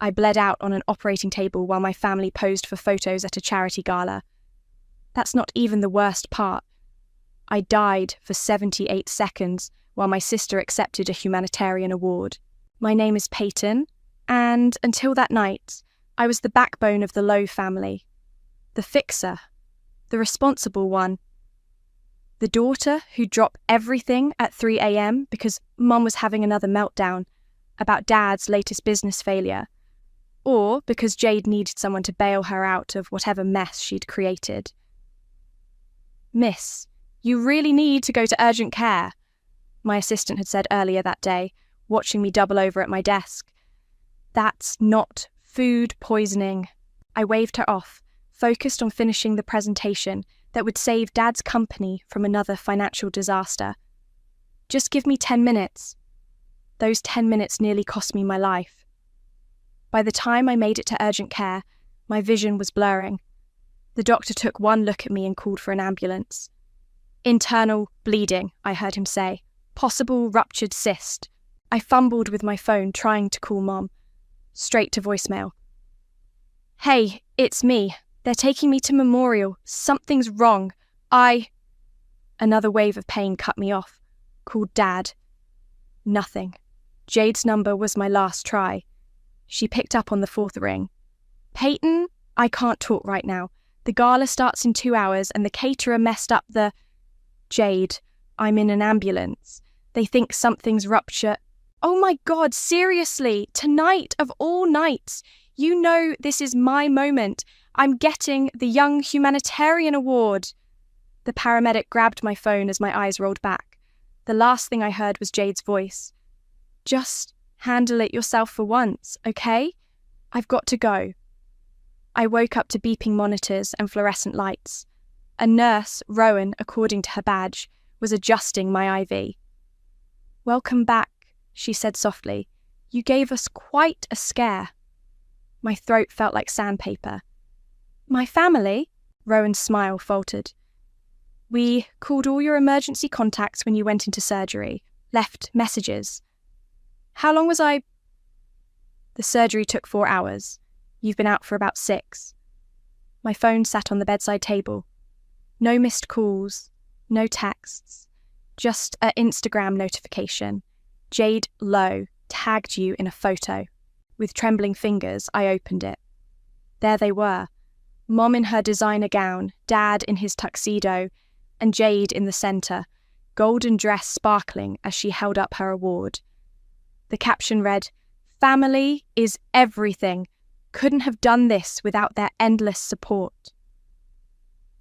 I bled out on an operating table while my family posed for photos at a charity gala. That's not even the worst part. I died for 78 seconds while my sister accepted a humanitarian award. My name is Peyton, and until that night, I was the backbone of the Lowe family. The fixer. The responsible one. The daughter who'd drop everything at 3 a.m. because Mum was having another meltdown about Dad's latest business failure, or because Jade needed someone to bail her out of whatever mess she'd created. "Miss, you really need to go to urgent care," my assistant had said earlier that day, watching me double over at my desk. "That's not food poisoning." I waved her off, focused on finishing the presentation that would save Dad's company from another financial disaster. "Just give me 10 minutes. Those 10 minutes nearly cost me my life. By the time I made it to urgent care, my vision was blurring. The doctor took one look at me and called for an ambulance. "Internal bleeding," I heard him say. "Possible ruptured cyst." I fumbled with my phone, trying to call Mom. Straight to voicemail. "Hey, it's me. They're taking me to Memorial. Something's wrong. Another wave of pain cut me off. Called Dad. Nothing. Jade's number was my last try. She picked up on the fourth ring. "Peyton, I can't talk right now. The gala starts in 2 hours and the caterer messed up the..." "Jade, I'm in an ambulance. They think something's ruptured." "Oh my God, seriously, tonight of all nights. You know this is my moment. I'm getting the Young Humanitarian Award." The paramedic grabbed my phone as my eyes rolled back. The last thing I heard was Jade's voice. "Just handle it yourself for once, okay? I've got to go." I woke up to beeping monitors and fluorescent lights. A nurse, Rowan, according to her badge, was adjusting my IV. "Welcome back," she said softly. "You gave us quite a scare." My throat felt like sandpaper. "My family?" Rowan's smile faltered. "We called all your emergency contacts when you went into surgery, left messages." "How long was I..." "The surgery took 4 hours. You've been out for about 6. My phone sat on the bedside table. No missed calls, no texts, just an Instagram notification. Jade Lowe tagged you in a photo. With trembling fingers, I opened it. There they were. Mom in her designer gown, Dad in his tuxedo, and Jade in the centre, golden dress sparkling as she held up her award. The caption read, "Family is everything. Couldn't have done this without their endless support."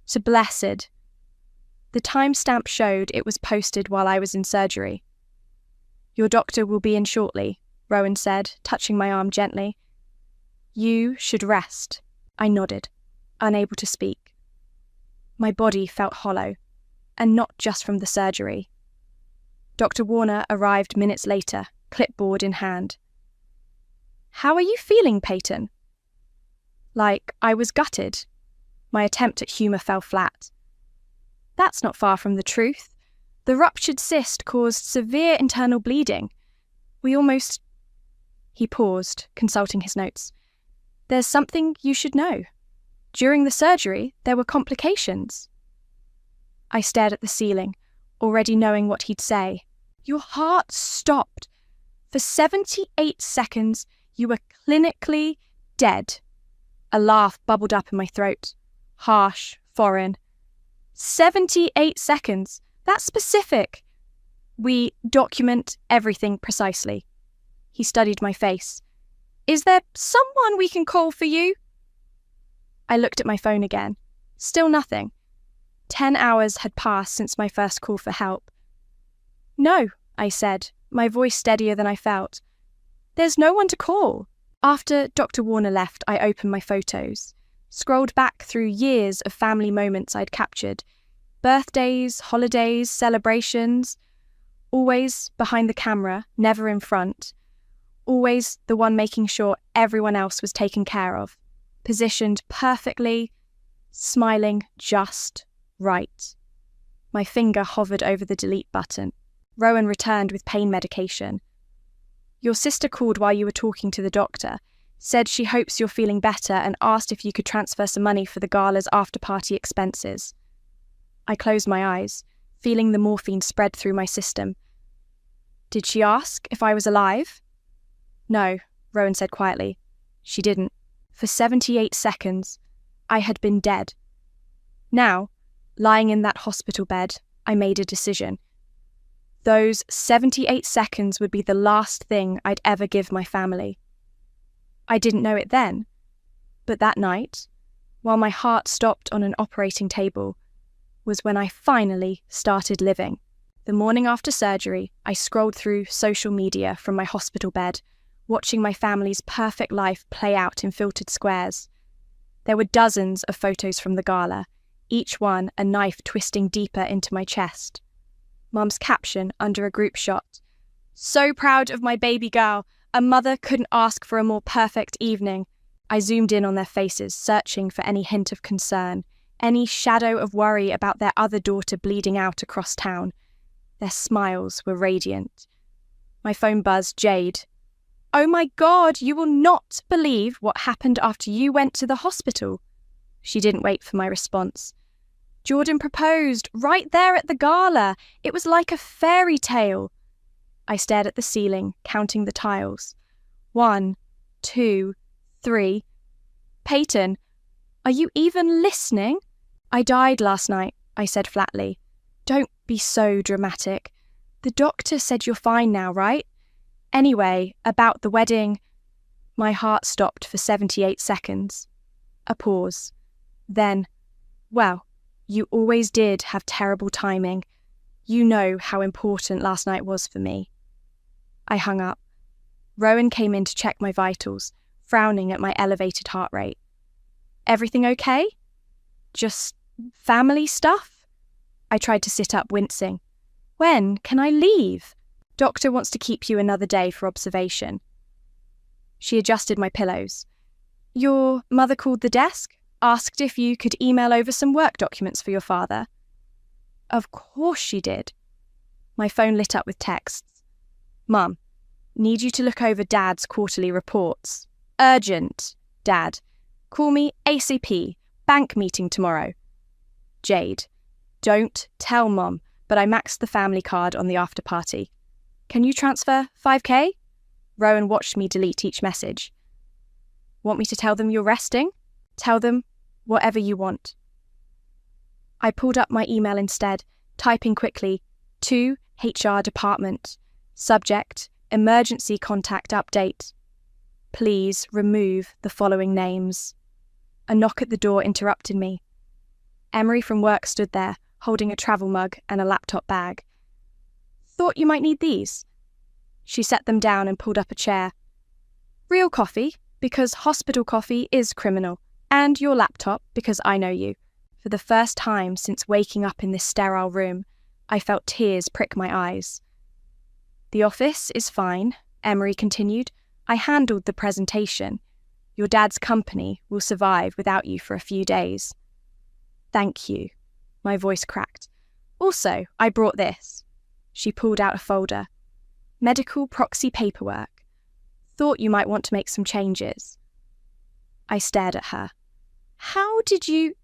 To Blessed. The timestamp showed it was posted while I was in surgery. "Your doctor will be in shortly," Rowan said, touching my arm gently. "You should rest." I nodded, unable to speak. My body felt hollow, and not just from the surgery. Dr. Warner arrived minutes later, clipboard in hand. "How are you feeling, Peyton?" Like I was gutted. My attempt at humour fell flat. "That's not far from the truth. The ruptured cyst caused severe internal bleeding. We almost..." He paused, consulting his notes. "There's something you should know. During the surgery, there were complications." I stared at the ceiling, already knowing what he'd say. "Your heart stopped. For 78 seconds, you were clinically dead." A laugh bubbled up in my throat. Harsh, foreign. 78 seconds. That's specific. "We document everything precisely." He studied my face. "Is there someone we can call for you?" I looked at my phone again. Still nothing. 10 hours had passed since my first call for help. "No," I said, my voice steadier than I felt. "There's no one to call." After Dr. Warner left, I opened my photos, scrolled back through years of family moments I'd captured. Birthdays, holidays, celebrations. Always behind the camera, never in front. Always the one making sure everyone else was taken care of. Positioned perfectly, smiling just right. My finger hovered over the delete button. Rowan returned with pain medication. "Your sister called while you were talking to the doctor. Said she hopes you're feeling better and asked if you could transfer some money for the Gala's after-party expenses. I closed my eyes, feeling the morphine spread through my system. Did she ask if I was alive? No, Rowan said quietly. She didn't. For 78 seconds, I had been dead. Now, lying in that hospital bed, I made a decision. Those 78 seconds would be the last thing I'd ever give my family. I didn't know it then, but that night, while my heart stopped on an operating table, was when I finally started living. The morning after surgery, I scrolled through social media from my hospital bed, watching my family's perfect life play out in filtered squares. There were dozens of photos from the Gala, each one a knife twisting deeper into my chest. Mum's caption under a group shot. "So proud of my baby girl. A mother couldn't ask for a more perfect evening." I zoomed in on their faces, searching for any hint of concern, any shadow of worry about their other daughter bleeding out across town. Their smiles were radiant. My phone buzzed. Jade. "Oh my God, you will not believe what happened after you went to the hospital." She didn't wait for my response. "Jordan proposed right there at the Gala. It was like a fairy tale." I stared at the ceiling, counting the tiles. 1, 2, 3. "Peyton, are you even listening?" "I died last night," I said flatly. "Don't be so dramatic. The doctor said you're fine now, right? Anyway, about the wedding." My heart stopped for 78 seconds. A pause. Then, "Well, you always did have terrible timing. You know how important last night was for me." I hung up. Rowan came in to check my vitals, frowning at my elevated heart rate. "Everything okay? Just family stuff?" I tried to sit up, wincing. "When can I leave? Doctor wants to keep you another day for observation." She adjusted my pillows. "Your mother called the desk, asked if you could email over some work documents for your father." "Of course she did." My phone lit up with texts. "Mum, need you to look over Dad's quarterly reports. Urgent, Dad. Call me ASAP. Bank meeting tomorrow." Jade, "Don't tell Mum, but I maxed the family card on the after party. Can you transfer 5K? Rowan watched me delete each message. "Want me to tell them you're resting? Tell them whatever you want." I pulled up my email instead, typing quickly, "To HR department. Subject, emergency contact update. Please remove the following names." A knock at the door interrupted me. Emery from work stood there, holding a travel mug and a laptop bag. "Thought you might need these." She set them down and pulled up a chair. "Real coffee, because hospital coffee is criminal, and your laptop, because I know you." For the first time since waking up in this sterile room, I felt tears prick my eyes. "The office is fine," Emery continued. "I handled the presentation. Your dad's company will survive without you for a few days." "Thank you." My voice cracked. "Also, I brought this." She pulled out a folder. "Medical proxy paperwork. Thought you might want to make some changes." I stared at her. "How did you—"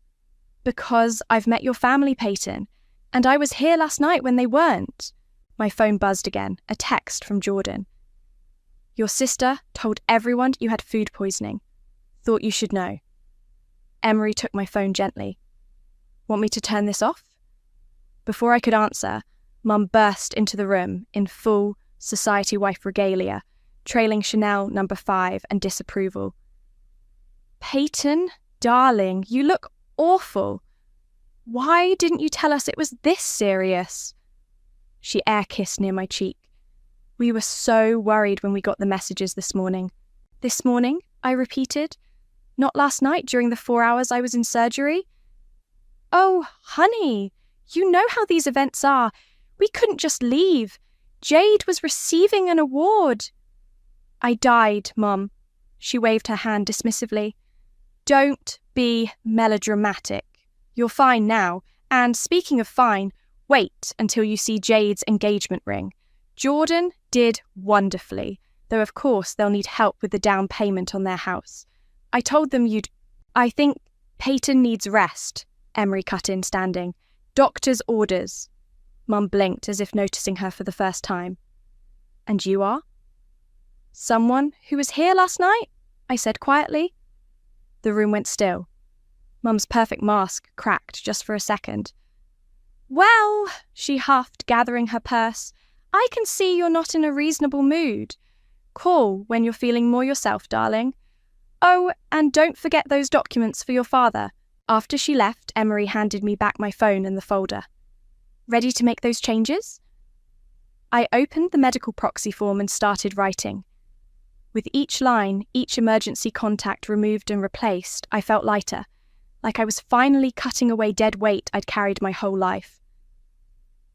"Because I've met your family, Peyton, and I was here last night when they weren't." My phone buzzed again, a text from Jordan. "Your sister told everyone you had food poisoning. Thought you should know." Emery took my phone gently. "Want me to turn this off?" Before I could answer, Mum burst into the room in full society wife regalia, trailing Chanel No. 5 and disapproval. "Peyton, darling, you look awful. Why didn't you tell us it was this serious?" She air-kissed near my cheek. "We were so worried when we got the messages this morning." "This morning?" I repeated. "Not last night during the 4 hours I was in surgery?" "Oh, honey, you know how these events are. We couldn't just leave. Jade was receiving an award." "I died, Mum." She waved her hand dismissively. "Don't be melodramatic. You're fine now. And speaking of fine, wait until you see Jade's engagement ring. Jordan did wonderfully. though of course they'll need help with the down payment on their house. I told them I think Peyton needs rest, Emery cut in, standing. Doctor's orders. Mum blinked as if noticing her for the first time. And you are? Someone who was here last night? I said quietly. The room went still. Mum's perfect mask cracked just for a second. Well, she huffed, gathering her purse, I can see you're not in a reasonable mood. Call when you're feeling more yourself, darling. Oh, and don't forget those documents for your father. After she left, Emery handed me back my phone and the folder. Ready to make those changes? I opened the medical proxy form and started writing. With each line, each emergency contact removed and replaced, I felt lighter, like I was finally cutting away dead weight I'd carried my whole life.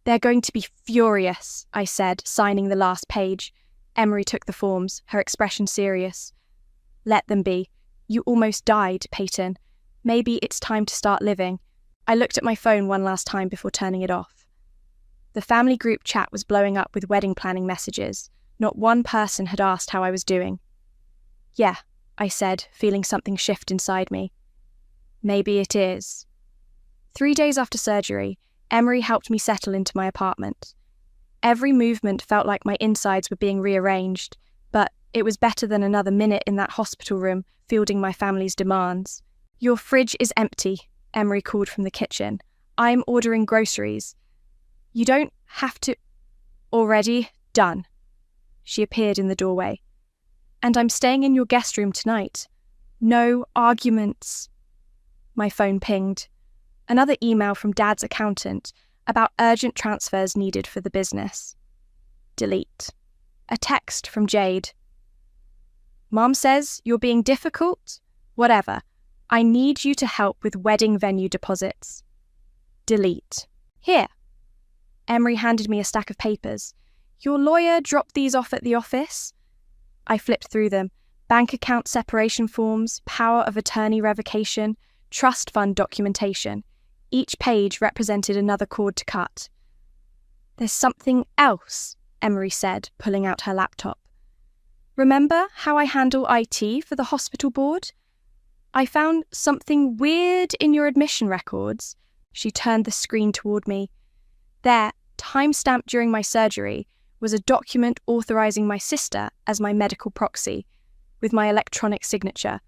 They're going to be furious, I said, signing the last page. Emery took the forms, her expression serious. Let them be. You almost died, Peyton. Maybe it's time to start living. I looked at my phone one last time before turning it off. The family group chat was blowing up with wedding planning messages. Not one person had asked how I was doing. Yeah, I said, feeling something shift inside me. Maybe it is. 3 days after surgery, Emery helped me settle into my apartment. Every movement felt like my insides were being rearranged, but it was better than another minute in that hospital room fielding my family's demands. Your fridge is empty, Emery called from the kitchen. I'm ordering groceries. You don't have to... Already done. She appeared in the doorway. And I'm staying in your guest room tonight. No arguments. My phone pinged. Another email from Dad's accountant about urgent transfers needed for the business. Delete. A text from Jade. Mom says you're being difficult? Whatever. I need you to help with wedding venue deposits. Delete. Here. Emery handed me a stack of papers. Your lawyer dropped these off at the office? I flipped through them. Bank account separation forms, power of attorney revocation, trust fund documentation. Each page represented another cord to cut. There's something else, Emery said, pulling out her laptop. Remember how I handle IT for the hospital board? I found something weird in your admission records. She turned the screen toward me. There, time-stamped during my surgery, was a document authorizing my sister as my medical proxy, with my electronic signature.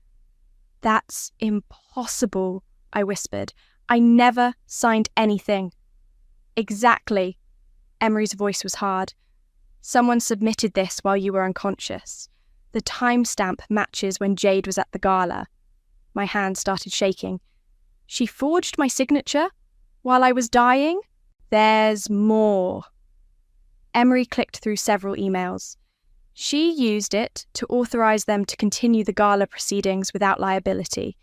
That's impossible, I whispered. I never signed anything. Exactly. Emery's voice was hard. Someone submitted this while you were unconscious. The timestamp matches when Jade was at the gala. My hand started shaking. She forged my signature while I was dying? There's more. Emery clicked through several emails. She used it to authorize them to continue the gala proceedings without liability.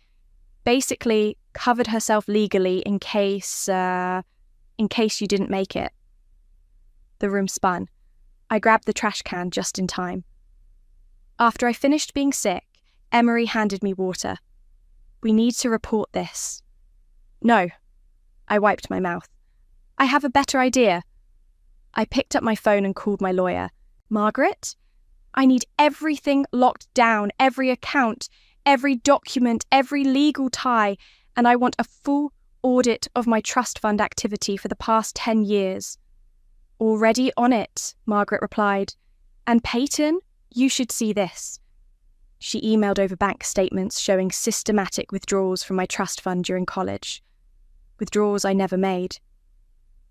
Basically, covered herself legally in case you didn't make it. The room spun. I grabbed the trash can just in time. After I finished being sick, Emery handed me water. We need to report this. No. I wiped my mouth. I have a better idea. I picked up my phone and called my lawyer. Margaret? I need everything locked down, every account, every document, every legal tie, and I want a full audit of my trust fund activity for the past 10 years. Already on it, Margaret replied. And Peyton, you should see this. She emailed over bank statements showing systematic withdrawals from my trust fund during college. Withdrawals I never made.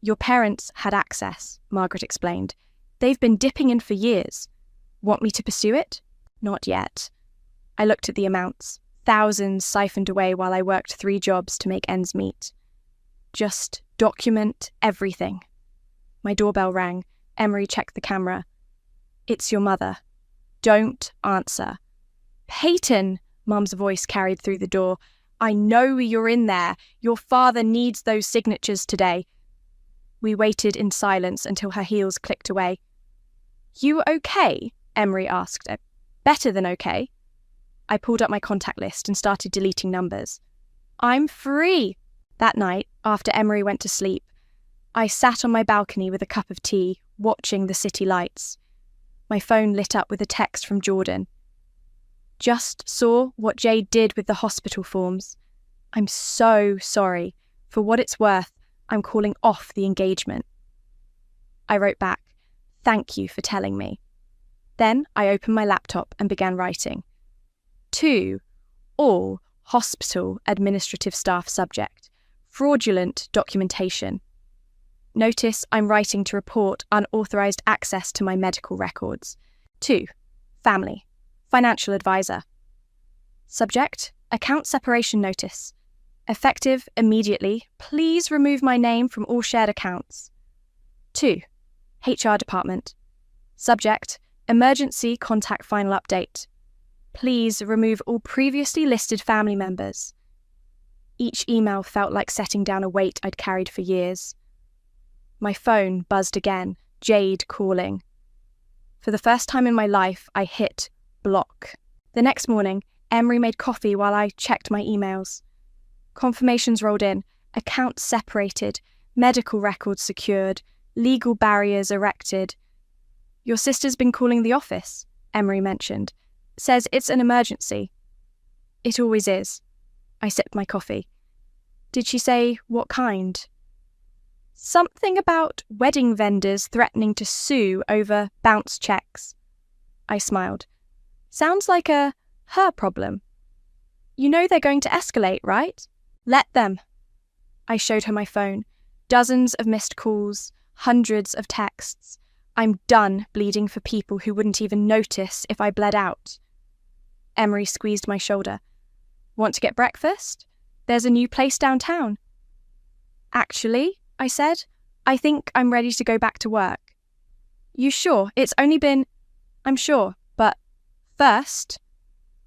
Your parents had access, Margaret explained. They've been dipping in for years. Want me to pursue it? Not yet. I looked at the amounts. Thousands siphoned away while I worked 3 jobs to make ends meet. Just document everything. My doorbell rang. Emery checked the camera. It's your mother. Don't answer. Peyton, Mum's voice carried through the door. I know you're in there. Your father needs those signatures today. We waited in silence until her heels clicked away. You okay? Emery asked. Better than okay. I pulled up my contact list and started deleting numbers. I'm free. That night, after Emery went to sleep, I sat on my balcony with a cup of tea, watching the city lights. My phone lit up with a text from Jordan. Just saw what Jade did with the hospital forms. I'm so sorry. For what it's worth, I'm calling off the engagement. I wrote back, thank you for telling me. Then I opened my laptop and began writing. To all hospital administrative staff subject, fraudulent documentation. Notice I'm writing to report unauthorized access to my medical records. 2. Family. Financial advisor. Subject, account separation notice. Effective immediately. Please remove my name from all shared accounts. 2. HR department. Subject, emergency contact final update. Please remove all previously listed family members. Each email felt like setting down a weight I'd carried for years. My phone buzzed again, Jade calling. For the first time in my life, I hit block. The next morning, Emery made coffee while I checked my emails. Confirmations rolled in, accounts separated, medical records secured, legal barriers erected. Your sister's been calling the office, Emery mentioned. Says it's an emergency. It always is. I sipped my coffee. Did she say what kind? Something about wedding vendors threatening to sue over bounce checks. I smiled. Sounds like her problem. You know they're going to escalate, right? Let them. I showed her my phone. Dozens of missed calls, hundreds of texts. I'm done bleeding for people who wouldn't even notice if I bled out. Emery squeezed my shoulder. Want to get breakfast? There's a new place downtown. Actually, I said, I think I'm ready to go back to work. You sure? It's only been... I'm sure, but first...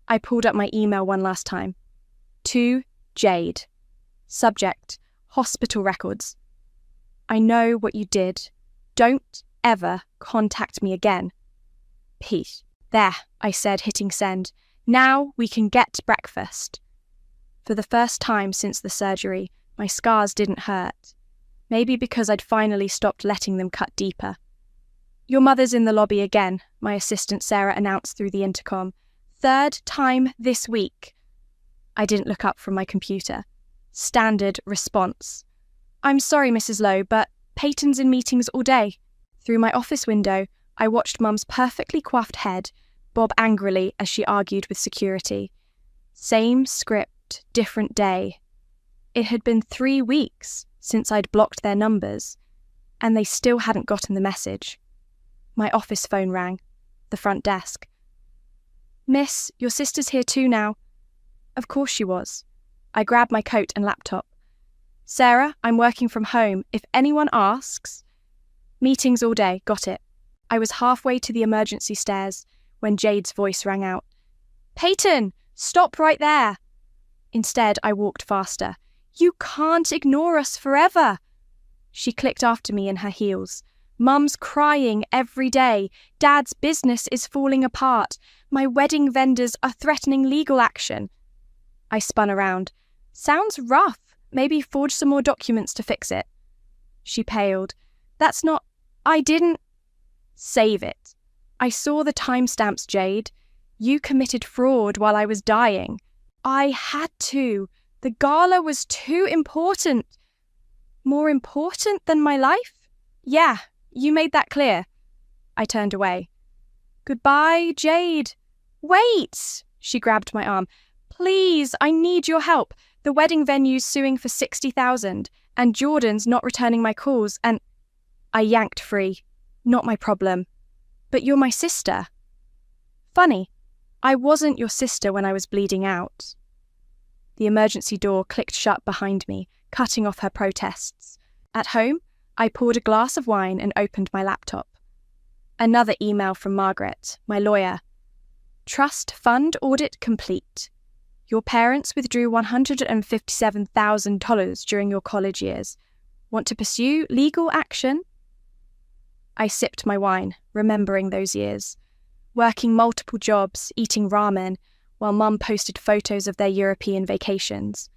I pulled up my email one last time. To Jade. Subject, hospital records. I know what you did. Don't ever contact me again. Peace. There, I said, hitting send. Now we can get breakfast. For the first time since the surgery, my scars didn't hurt. Maybe because I'd finally stopped letting them cut deeper. Your mother's in the lobby again, my assistant Sarah announced through the intercom. 3rd time this week. I didn't look up from my computer. Standard response. I'm sorry, Mrs. Lowe, but Peyton's in meetings all day. Through my office window, I watched Mum's perfectly coiffed head bob angrily as she argued with security. Same script, different day. It had been 3 weeks since I'd blocked their numbers, and they still hadn't gotten the message. My office phone rang. The front desk. Miss, your sister's here too now. Of course she was. I grabbed my coat and laptop. Sarah, I'm working from home. If anyone asks... Meetings all day, got it. I was halfway to the emergency stairs when Jade's voice rang out. Peyton, stop right there. Instead, I walked faster. You can't ignore us forever. She clicked after me in her heels. Mum's crying every day. Dad's business is falling apart. My wedding vendors are threatening legal action. I spun around. Sounds rough. Maybe forge some more documents to fix it. She paled. That's not... I didn't... Save it. I saw the timestamps, Jade. You committed fraud while I was dying. I had to. The gala was too important. More important than my life? Yeah, you made that clear. I turned away. Goodbye, Jade. Wait! She grabbed my arm. Please, I need your help. The wedding venue's suing for $60,000, and Jordan's not returning my calls, and... I yanked free. Not my problem. But you're my sister. Funny, I wasn't your sister when I was bleeding out. The emergency door clicked shut behind me, cutting off her protests. At home, I poured a glass of wine and opened my laptop. Another email from Margaret, my lawyer. Trust fund audit complete. Your parents withdrew $157,000 during your college years. Want to pursue legal action? I sipped my wine, remembering those years. Working multiple jobs, eating ramen, while Mum posted photos of their European vacations.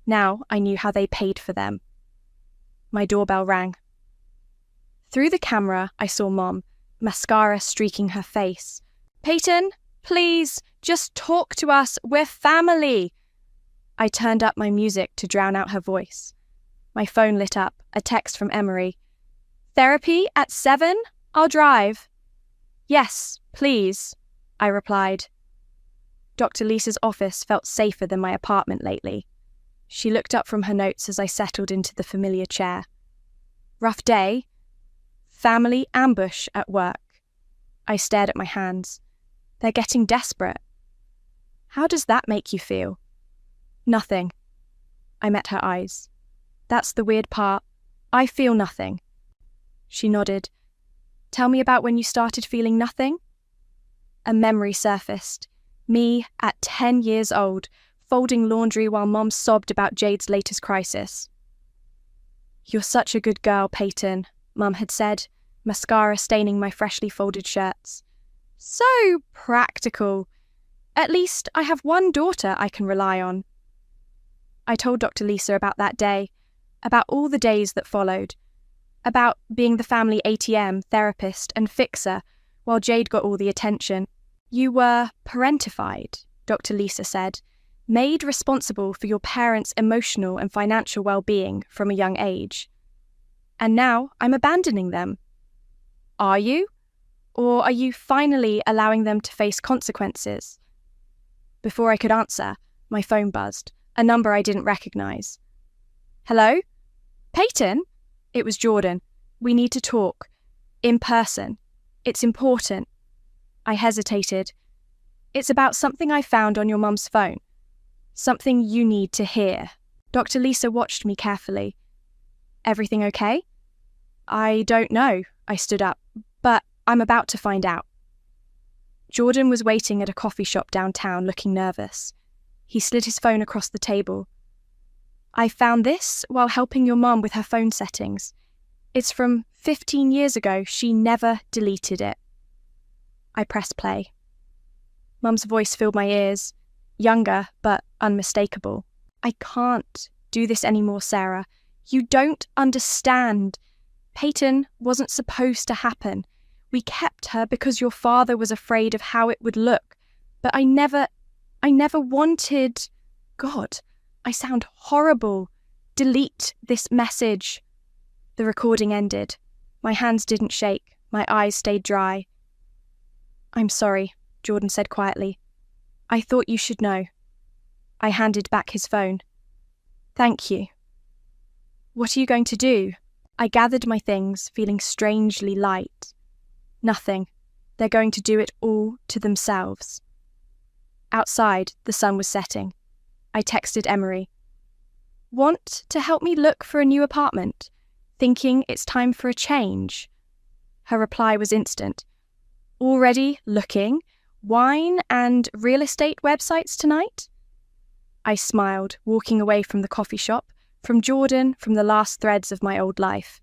Now I knew how they paid for them. My doorbell rang. Through the camera, I saw Mom, mascara streaking her face. "Peyton, please, just talk to us. We're family." I turned up my music to drown out her voice. My phone lit up, a text from Emery. "Therapy at 7? I'll drive." "Yes, please," I replied. Dr. Lisa's office felt safer than my apartment lately. She looked up from her notes as I settled into the familiar chair. "Rough day? Family ambush at work." I stared at my hands. "They're getting desperate." "How does that make you feel?" "Nothing." I met her eyes. "That's the weird part. I feel nothing." She nodded. "Tell me about when you started feeling nothing." A memory surfaced. Me, at 10 years old, folding laundry while Mom sobbed about Jade's latest crisis. "You're such a good girl, Peyton," Mum had said, mascara staining my freshly folded shirts. "So practical. At least I have one daughter I can rely on." I told Dr. Lisa about that day, about all the days that followed, about being the family ATM, therapist, and fixer while Jade got all the attention. "You were parentified," Dr. Lisa said, "made responsible for your parents' emotional and financial well-being from a young age. And now I'm abandoning them. Are you? Or are you finally allowing them to face consequences?" Before I could answer, my phone buzzed, a number I didn't recognize. "Hello? Peyton?" It was Jordan. "We need to talk. In person. It's important." I hesitated. "It's about something I found on your mum's phone. Something you need to hear." Dr. Lisa watched me carefully. "Everything okay?" "I don't know," I stood up, "but I'm about to find out." Jordan was waiting at a coffee shop downtown, looking nervous. He slid his phone across the table. "I found this while helping your mum with her phone settings. It's from 15 years ago. She never deleted it." I pressed play. Mum's voice filled my ears, younger but unmistakable. "I can't do this anymore, Sarah. You don't understand. Peyton wasn't supposed to happen. We kept her because your father was afraid of how it would look. But I never wanted... God, I sound horrible. Delete this message." The recording ended. My hands didn't shake. My eyes stayed dry. "I'm sorry," Jordan said quietly. "I thought you should know." I handed back his phone. "Thank you." "What are you going to do?" I gathered my things, feeling strangely light. "Nothing. They're going to do it all to themselves." Outside, the sun was setting. I texted Emery. "Want to help me look for a new apartment? Thinking it's time for a change?" Her reply was instant. "Already looking? Wine and real estate websites tonight?" I smiled, walking away from the coffee shop, from Jordan, from the last threads of my old life.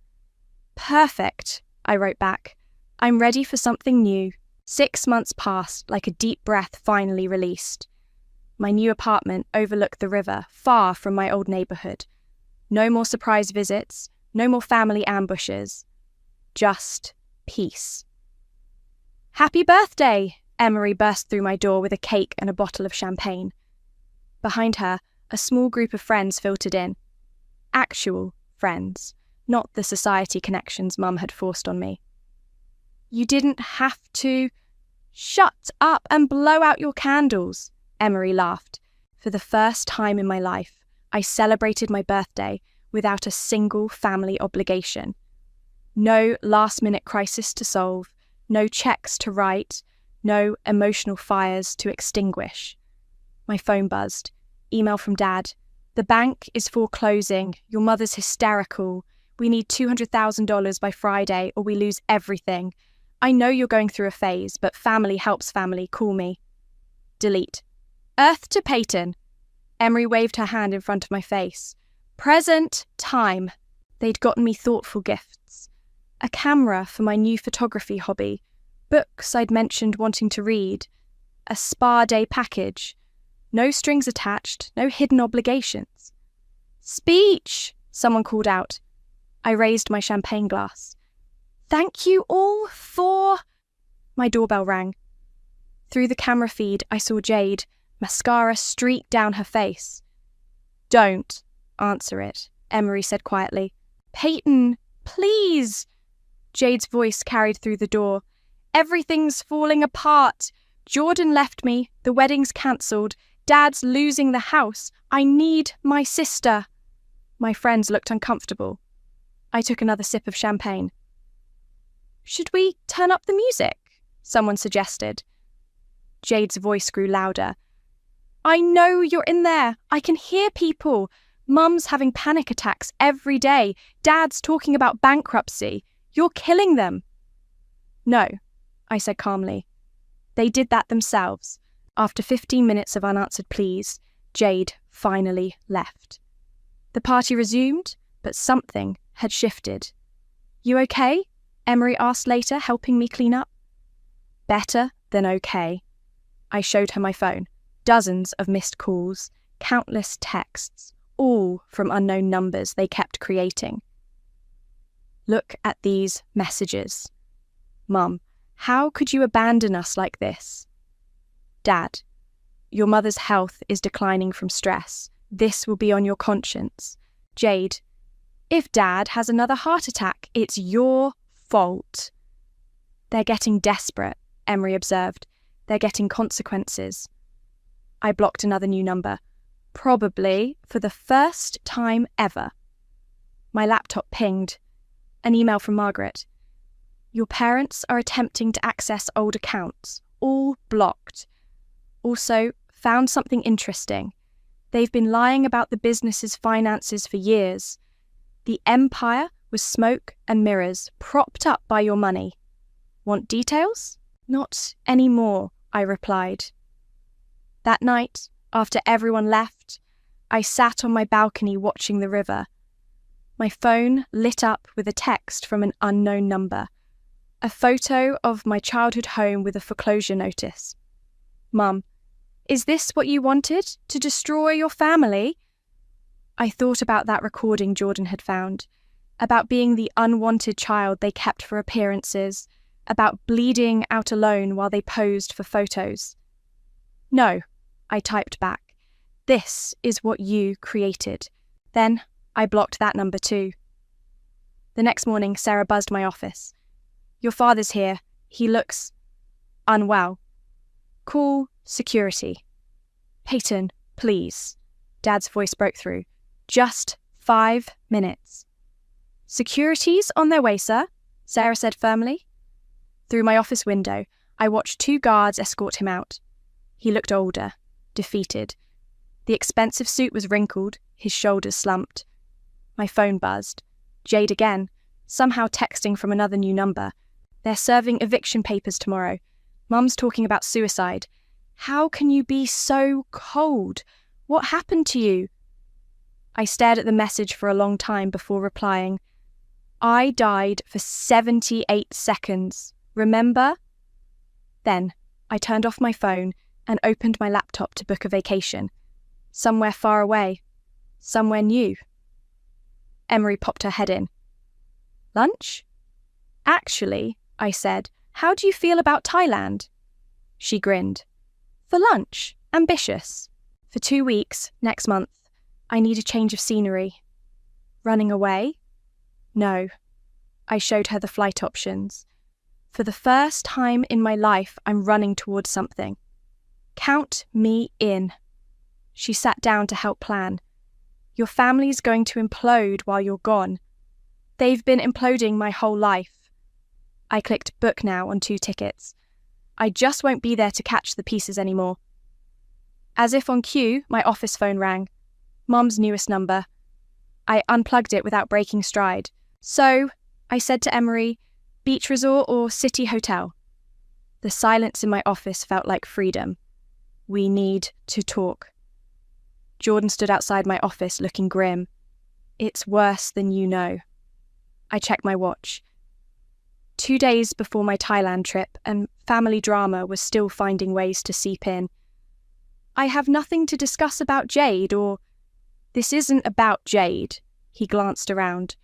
"Perfect," I wrote back. "I'm ready for something new." 6 months passed like a deep breath finally released. My new apartment overlooked the river, far from my old neighborhood. No more surprise visits, no more family ambushes. Just peace. "Happy birthday!" Emery burst through my door with a cake and a bottle of champagne. Behind her, a small group of friends filtered in. Actual friends, not the society connections Mum had forced on me. "You didn't have to..." "Shut up and blow out your candles," Emery laughed. For the first time in my life, I celebrated my birthday without a single family obligation. No last-minute crisis to solve, no checks to write, no emotional fires to extinguish. My phone buzzed. Email from Dad. "The bank is foreclosing. Your mother's hysterical. We need $200,000 by Friday or we lose everything. I know you're going through a phase, but family helps family. Call me." Delete. "Earth to Peyton." Emery waved her hand in front of my face. "Present time." They'd gotten me thoughtful gifts. A camera for my new photography hobby. Books I'd mentioned wanting to read. A spa day package. No strings attached, no hidden obligations. "Speech!" someone called out. I raised my champagne glass. Thank you all for... My doorbell rang. Through the camera feed, I saw Jade, mascara streaked down her face. Don't answer it, Emery said quietly. Peyton, please! Jade's voice carried through the door. Everything's falling apart. Jordan left me, the wedding's cancelled, Dad's losing the house. I need my sister. My friends looked uncomfortable. I took another sip of champagne. Should we turn up the music? Someone suggested. Jade's voice grew louder. I know you're in there. I can hear people. Mum's having panic attacks every day. Dad's talking about bankruptcy. You're killing them. No, I said calmly. They did that themselves. After 15 minutes of unanswered pleas, Jade finally left. The party resumed, but something had shifted. You okay? Emery asked later, helping me clean up. Better than okay. I showed her my phone. Dozens of missed calls, countless texts, all from unknown numbers they kept creating. Look at these messages. Mum, how could you abandon us like this? Dad, your mother's health is declining from stress. This will be on your conscience. Jade, if Dad has another heart attack, it's your fault. They're getting desperate, Emery observed. They're getting consequences. I blocked another new number, probably for the first time ever. My laptop pinged. An email from Margaret. Your parents are attempting to access old accounts, all blocked. Also, found something interesting. They've been lying about the business's finances for years. The empire was smoke and mirrors, propped up by your money. Want details? Not anymore, I replied. That night, after everyone left, I sat on my balcony watching the river. My phone lit up with a text from an unknown number. A photo of my childhood home with a foreclosure notice. Mum, is this what you wanted? To destroy your family? I thought about that recording Jordan had found, about being the unwanted child they kept for appearances, about bleeding out alone while they posed for photos. No, I typed back. This is what you created. Then I blocked that number too. The next morning, Sarah buzzed my office. Your father's here. He looks unwell. Call security. Peyton, please. Dad's voice broke through. Just 5 minutes. Security's on their way, sir, Sarah said firmly. Through my office window, I watched 2 guards escort him out. He looked older, defeated. The expensive suit was wrinkled, his shoulders slumped. My phone buzzed. Jade again, somehow texting from another new number. They're serving eviction papers tomorrow. Mum's talking about suicide. How can you be so cold? What happened to you? I stared at the message for a long time before replying. I died for 78 seconds. Remember? Then I turned off my phone and opened my laptop to book a vacation. Somewhere far away. Somewhere new. Emery popped her head in. Lunch? Actually, I said, how do you feel about Thailand? She grinned. For lunch? Ambitious. For 2 weeks, next month. I need a change of scenery. Running away? No. I showed her the flight options. For the first time in my life, I'm running towards something. Count me in. She sat down to help plan. Your family's going to implode while you're gone. They've been imploding my whole life. I clicked book now on 2 tickets. I just won't be there to catch the pieces anymore. As if on cue, my office phone rang. Mum's newest number. I unplugged it without breaking stride. So, I said to Emery, beach resort or city hotel? The silence in my office felt like freedom. We need to talk. Jordan stood outside my office looking grim. It's worse than you know. I checked my watch. 2 days before my Thailand trip, and family drama was still finding ways to seep in. I have nothing to discuss about Jade or... This isn't about Jade. He glanced around.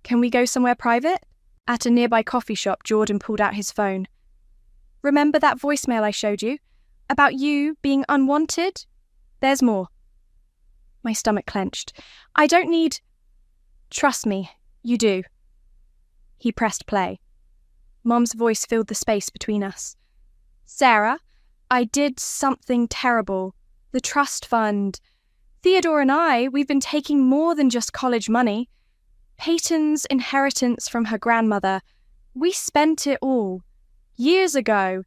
Can we go somewhere private? At a nearby coffee shop, Jordan pulled out his phone. "Remember that voicemail I showed you? About you being unwanted? There's more." My stomach clenched. "I don't need—" "Trust me, you do." He pressed play. Mum's voice filled the space between us. "Sarah, I did something terrible. The trust fund. Theodore and we've been taking more than just college money. Peyton's inheritance from her grandmother. We spent it all. Years ago.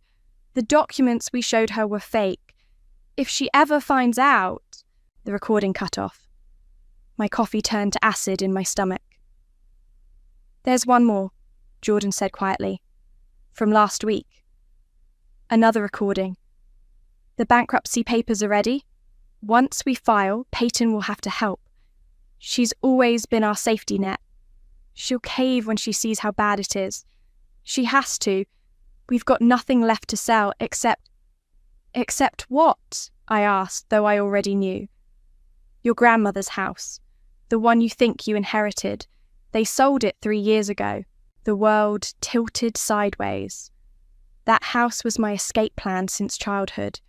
The documents we showed her were fake. If she ever finds out—" The recording cut off. My coffee turned to acid in my stomach. "There's one more," Jordan said quietly. "From last week. Another recording. The bankruptcy papers are ready. Once we file, Peyton will have to help. She's always been our safety net. She'll cave when she sees how bad it is. She has to. We've got nothing left to sell except—" "Except what?" I asked, though I already knew. "Your grandmother's house. The one you think you inherited. They sold it 3 years ago. The world tilted sideways. That house was my escape plan since childhood.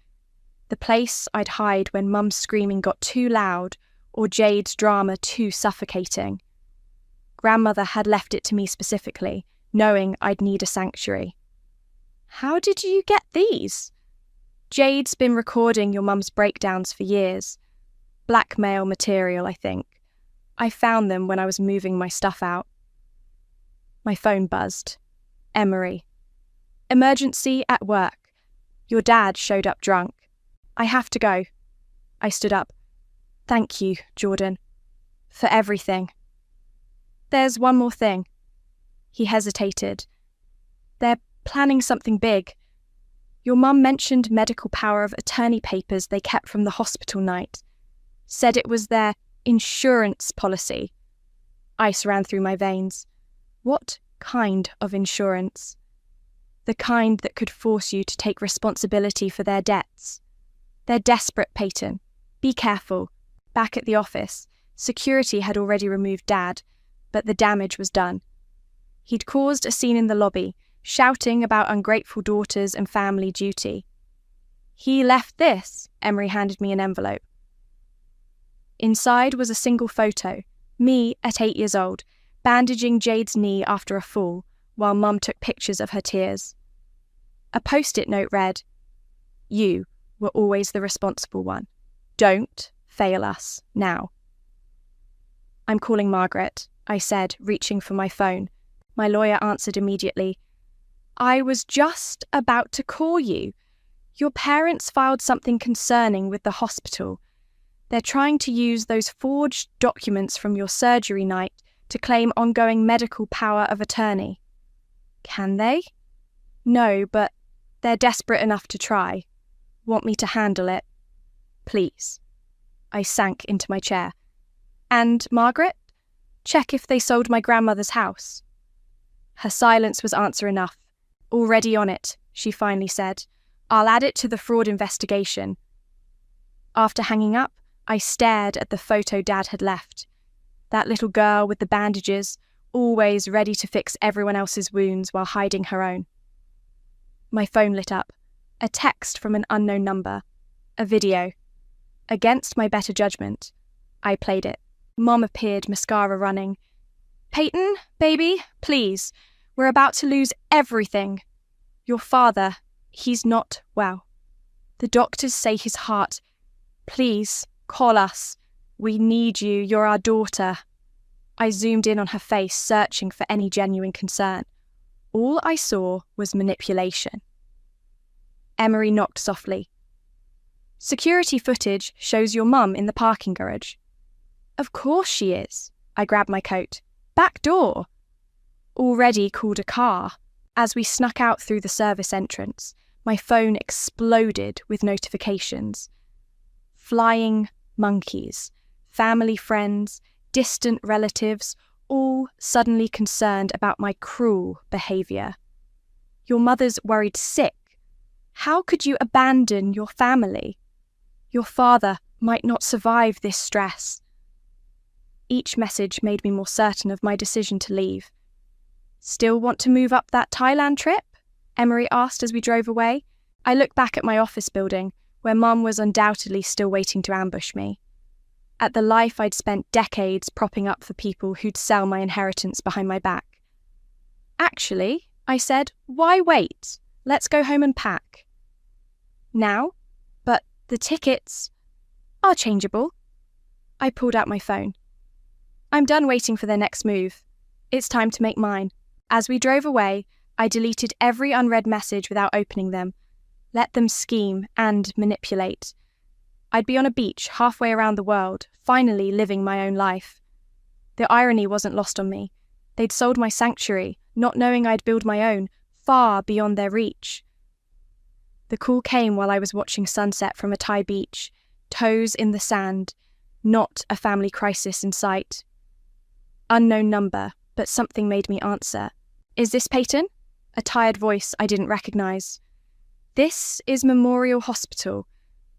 The place I'd hide when Mum's screaming got too loud or Jade's drama too suffocating. Grandmother had left it to me specifically, knowing I'd need a sanctuary." "How did you get these?" "Jade's been recording your mum's breakdowns for years. Blackmail material, I think. I found them when I was moving my stuff out." My phone buzzed. Emery. "Emergency at work. Your dad showed up drunk. I have to go." I stood up. "Thank you, Jordan. For everything." "There's one more thing." He hesitated. "They're planning something big. Your mum mentioned medical power of attorney papers they kept from the hospital night. Said it was their insurance policy." Ice ran through my veins. "What kind of insurance?" "The kind that could force you to take responsibility for their debts. They're desperate, Peyton. Be careful." Back at the office, security had already removed Dad, but the damage was done. He'd caused a scene in the lobby, shouting about ungrateful daughters and family duty. "He left this." Emery handed me an envelope. Inside was a single photo, me at 8 years old, bandaging Jade's knee after a fall, while Mum took pictures of her tears. A post-it note read, "You were always the responsible one. Don't fail us now." "I'm calling Margaret," I said, reaching for my phone. My lawyer answered immediately. "I was just about to call you. Your parents filed something concerning with the hospital. They're trying to use those forged documents from your surgery night to claim ongoing medical power of attorney." "Can they?" "No, but they're desperate enough to try. Want me to handle it?" "Please." I sank into my chair. "And Margaret? Check if they sold my grandmother's house." Her silence was answer enough. "Already on it," she finally said. "I'll add it to the fraud investigation." After hanging up, I stared at the photo Dad had left. That little girl with the bandages, always ready to fix everyone else's wounds while hiding her own. My phone lit up. A text from an unknown number. A video. Against my better judgment, I played it. Mom appeared, mascara running. "Peyton, baby, please. We're about to lose everything. Your father, he's not well. The doctors say his heart. Please, call us. We need you. You're our daughter." I zoomed in on her face, searching for any genuine concern. All I saw was manipulation. Emery knocked softly. "Security footage shows your mum in the parking garage." "Of course she is." I grabbed my coat. "Back door." Already called a car. As we snuck out through the service entrance, my phone exploded with notifications. Flying monkeys, family friends, distant relatives, all suddenly concerned about my cruel behaviour. "Your mother's worried sick. How could you abandon your family? Your father might not survive this stress." Each message made me more certain of my decision to leave. Still want to move up that Thailand trip? Emery asked as we drove away. I looked back at my office building, where Mum was undoubtedly still waiting to ambush me. At the life I'd spent decades propping up for people who'd sell my inheritance behind my back. Actually, I said, why wait? Let's go home and pack. Now? But the tickets are changeable. I pulled out my phone. I'm done waiting for their next move. It's time to make mine. As we drove away, I deleted every unread message without opening them. Let them scheme and manipulate. I'd be on a beach halfway around the world, finally living my own life. The irony wasn't lost on me. They'd sold my sanctuary, not knowing I'd build my own, far beyond their reach. The call came while I was watching sunset from a Thai beach, toes in the sand, not a family crisis in sight. Unknown number, but something made me answer. Is this Peyton? A tired voice I didn't recognise. This is Memorial Hospital.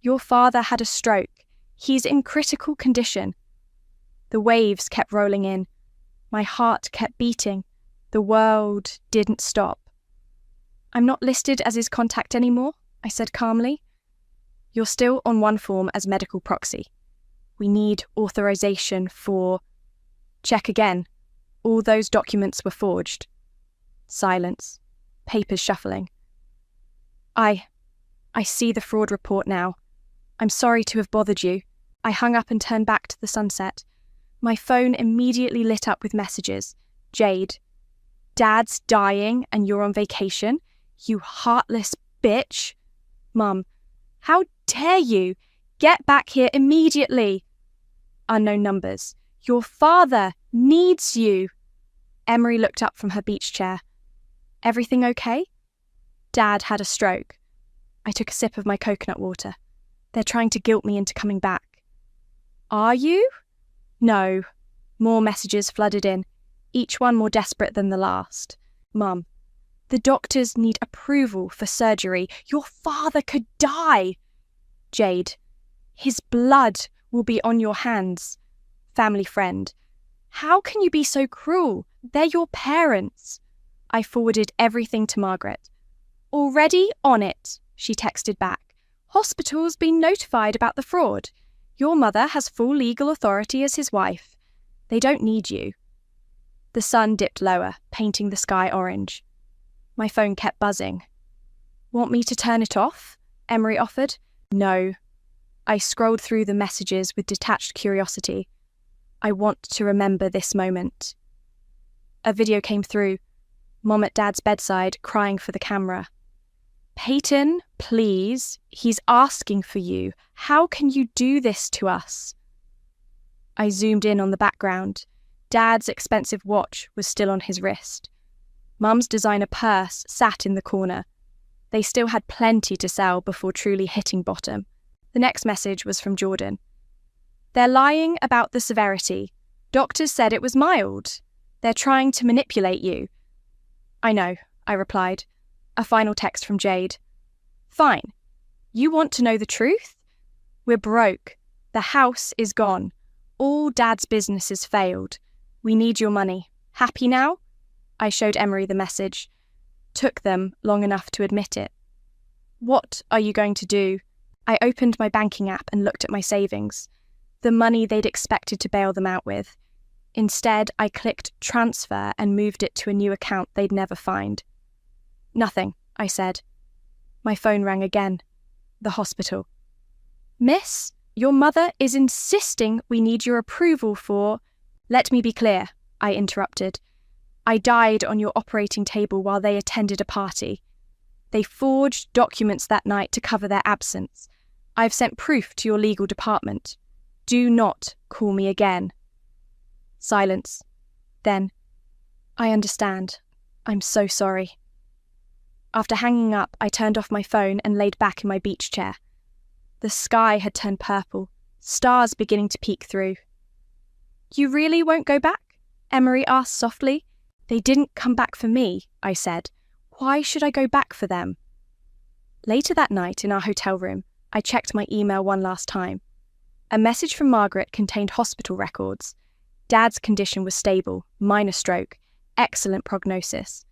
Your father had a stroke. He's in critical condition. The waves kept rolling in. My heart kept beating. The world didn't stop. I'm not listed as his contact anymore, I said calmly. You're still on one form as medical proxy. We need authorization for... Check again. All those documents were forged. Silence. Papers shuffling. I see the fraud report now. I'm sorry to have bothered you. I hung up and turned back to the sunset. My phone immediately lit up with messages. Jade. Dad's dying and you're on vacation? You heartless bitch. Mum. How dare you? Get back here immediately. Unknown numbers. Your father needs you. Emery looked up from her beach chair. Everything okay? Dad had a stroke. I took a sip of my coconut water. They're trying to guilt me into coming back. Are you? No. More messages flooded in, each one more desperate than the last. Mum. The doctors need approval for surgery. Your father could die. Jade. His blood will be on your hands. Family friend. How can you be so cruel? They're your parents. I forwarded everything to Margaret. Already on it, she texted back. Hospital's been notified about the fraud. Your mother has full legal authority as his wife. They don't need you. The sun dipped lower, painting the sky orange. My phone kept buzzing. Want me to turn it off? Emery offered. No. I scrolled through the messages with detached curiosity. I want to remember this moment. A video came through. Mom at Dad's bedside, crying for the camera. Peyton, please. He's asking for you. How can you do this to us? I zoomed in on the background. Dad's expensive watch was still on his wrist. Mum's designer purse sat in the corner. They still had plenty to sell before truly hitting bottom. The next message was from Jordan. They're lying about the severity. Doctors said it was mild. They're trying to manipulate you. I know, I replied. A final text from Jade. Fine. You want to know the truth? We're broke. The house is gone. All Dad's businesses failed. We need your money. Happy now? I showed Emery the message. Took them long enough to admit it. What are you going to do? I opened my banking app and looked at my savings. The money they'd expected to bail them out with. Instead, I clicked transfer and moved it to a new account they'd never find. Nothing, I said. My phone rang again. The hospital. Miss, your mother is insisting we need your approval for... Let me be clear, I interrupted. I died on your operating table while they attended a party. They forged documents that night to cover their absence. I've sent proof to your legal department. Do not call me again. Silence. Then, I understand. I'm so sorry. After hanging up, I turned off my phone and laid back in my beach chair. The sky had turned purple, stars beginning to peek through. You really won't go back? Emery asked softly. They didn't come back for me, I said. Why should I go back for them? Later that night in our hotel room, I checked my email one last time. A message from Margaret contained hospital records. Dad's condition was stable, minor stroke. excellent prognosis.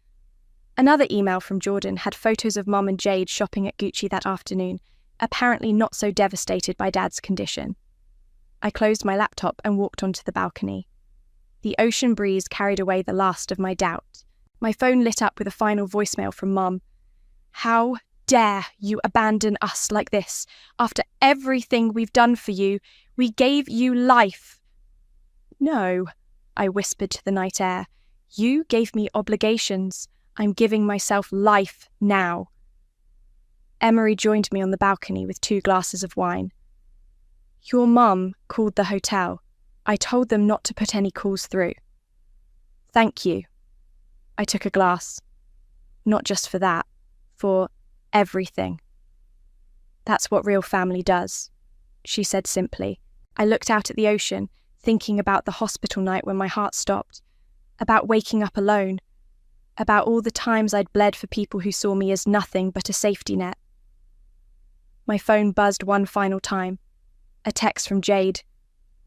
Another email from Jordan had photos of Mom and Jade shopping at Gucci that afternoon, apparently not so devastated by Dad's condition. I closed my laptop and walked onto the balcony. The ocean breeze carried away the last of my doubt. My phone lit up with a final voicemail from Mom. "How dare you abandon us like this? After everything we've done for you, we gave you life." "No," I whispered to the night air. "You gave me obligations. I'm giving myself life now." Emery joined me on the balcony with 2 glasses of wine. "Your mum called the hotel. I told them not to put any calls through." "Thank you." I took a glass. "Not just for that, for everything." "That's what real family does," she said simply. I looked out at the ocean, thinking about the hospital night when my heart stopped, about waking up alone, about all the times I'd bled for people who saw me as nothing but a safety net. My phone buzzed one final time. A text from Jade.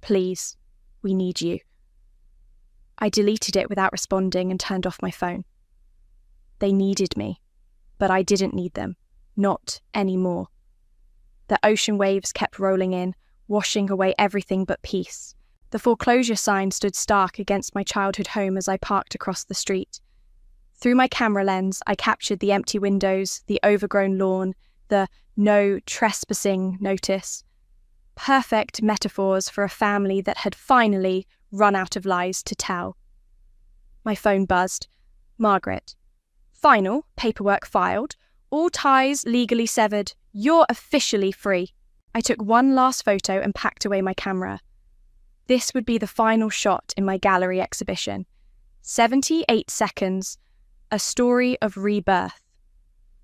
"Please, we need you." I deleted it without responding and turned off my phone. They needed me, but I didn't need them. Not anymore. The ocean waves kept rolling in, washing away everything but peace. The foreclosure sign stood stark against my childhood home as I parked across the street. Through my camera lens, I captured the empty windows, the overgrown lawn, the "no trespassing" notice. Perfect metaphors for a family that had finally run out of lies to tell. My phone buzzed. "Margaret. Final, paperwork filed. All ties legally severed. You're officially free." I took one last photo and packed away my camera. This would be the final shot in my gallery exhibition. 78 seconds. A story of rebirth.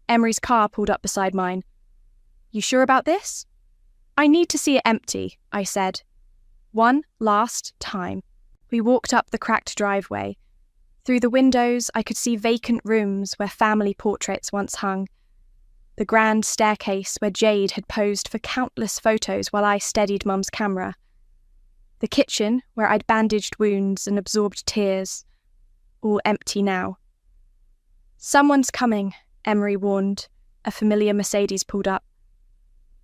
Emery's car pulled up beside mine. "You sure about this?" "I need to see it empty," I said. One last time. We walked up the cracked driveway. Through the windows, I could see vacant rooms where family portraits once hung. The grand staircase where Jade had posed for countless photos while I steadied Mum's camera. The kitchen where I'd bandaged wounds and absorbed tears. All empty now. "Someone's coming," Emery warned. A familiar Mercedes pulled up.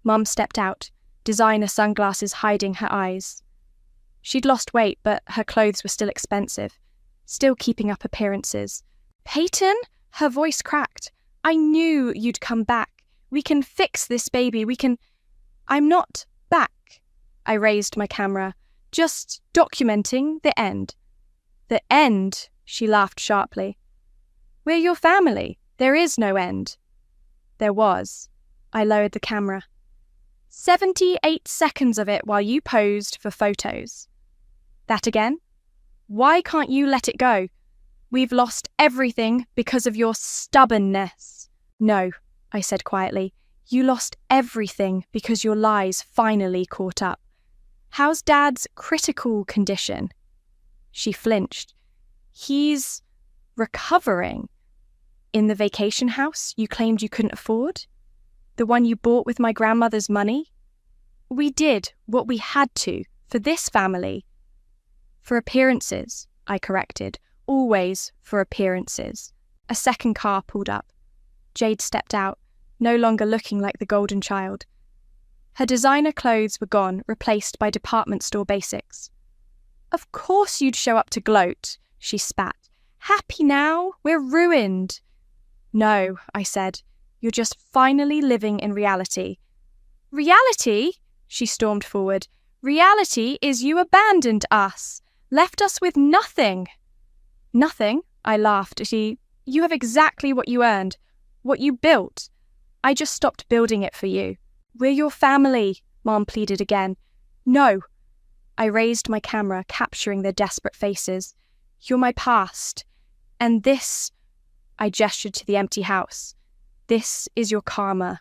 Mum stepped out, designer sunglasses hiding her eyes. She'd lost weight, but her clothes were still expensive, still keeping up appearances. "Peyton?" Her voice cracked. "I knew you'd come back. We can fix this baby. We can—" "I'm not back." I raised my camera. "Just documenting the end." "The end?" She laughed sharply. "We're your family. There is no end." There was. I lowered the camera. 78 seconds of it while you posed for photos. That again? Why can't you let it go? We've lost everything because of your stubbornness. "No," I said quietly. "You lost everything because your lies finally caught up. How's Dad's critical condition?" She flinched. "He's recovering. In the vacation house you claimed you couldn't afford? The one you bought with my grandmother's money? We did what we had to for this family." "For appearances," I corrected. "Always for appearances." A second car pulled up. Jade stepped out, no longer looking like the golden child. Her designer clothes were gone, replaced by department store basics. "Of course you'd show up to gloat," she spat. "Happy now? We're ruined." "No," I said. "You're just finally living in reality." "Reality?" She stormed forward. "Reality is you abandoned us, left us with nothing." "Nothing?" I laughed at you. "You have exactly what you earned, what you built. I just stopped building it for you." "We're your family," Mom pleaded again. "No." I raised my camera, capturing their desperate faces. "You're my past. And this," I gestured to the empty house, "this is your karma."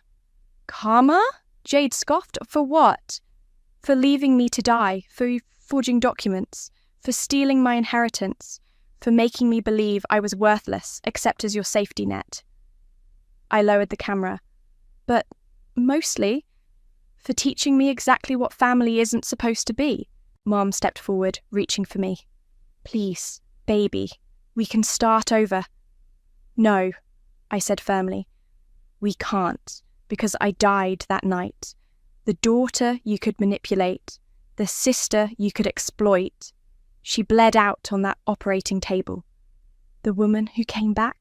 "Karma?" Jade scoffed. "For what?" "For leaving me to die, for forging documents, for stealing my inheritance, for making me believe I was worthless except as your safety net." I lowered the camera. "But mostly for teaching me exactly what family isn't supposed to be." Mom stepped forward, reaching for me. "Please, baby." We can start over. No, I said firmly. We can't, because I died that night. The daughter you could manipulate, the sister you could exploit. She bled out on that operating table. The woman who came back,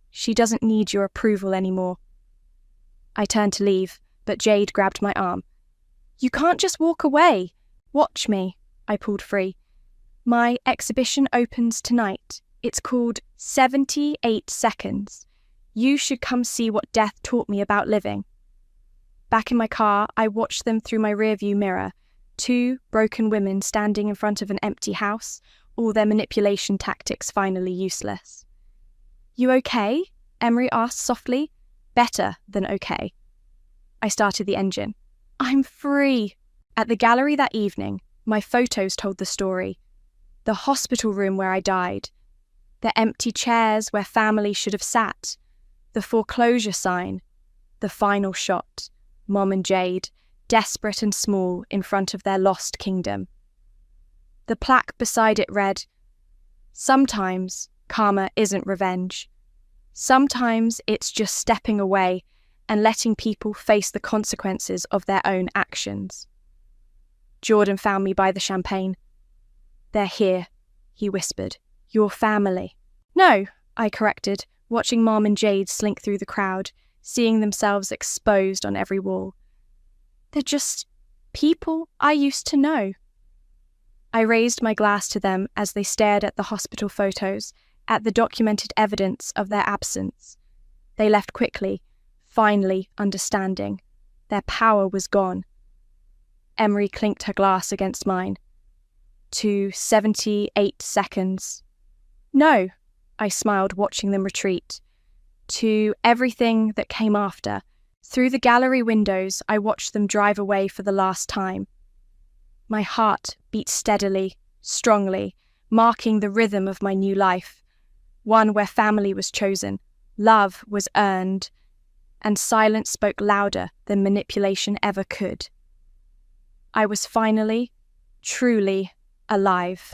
she doesn't need your approval anymore. I turned to leave, but Jade grabbed my arm. You can't just walk away. Watch me. I pulled free. My exhibition opens tonight. It's called 78 Seconds. You should come see what death taught me about living. Back in my car, I watched them through my rearview mirror. 2 broken women standing in front of an empty house, all their manipulation tactics finally useless. You okay? Emery asked softly. Better than okay. I started the engine. I'm free. At the gallery that evening, my photos told the story. The hospital room where I died. The empty chairs where family should have sat. The foreclosure sign. The final shot. Mom and Jade, desperate and small, in front of their lost kingdom. The plaque beside it read, "Sometimes karma isn't revenge. Sometimes it's just stepping away and letting people face the consequences of their own actions." Jordan found me by the champagne. "They're here," he whispered. "Your family." "No," I corrected, watching Mom and Jade slink through the crowd, seeing themselves exposed on every wall. "They're just people I used to know." I raised my glass to them as they stared at the hospital photos, at the documented evidence of their absence. They left quickly, finally understanding. Their power was gone. Emery clinked her glass against mine. "To 78 seconds. "No," I smiled, watching them retreat. "To everything that came after. Through the gallery windows, I watched them drive away for the last time." My heart beat steadily, strongly, marking the rhythm of my new life. One where family was chosen, love was earned, and silence spoke louder than manipulation ever could. I was finally, truly alive.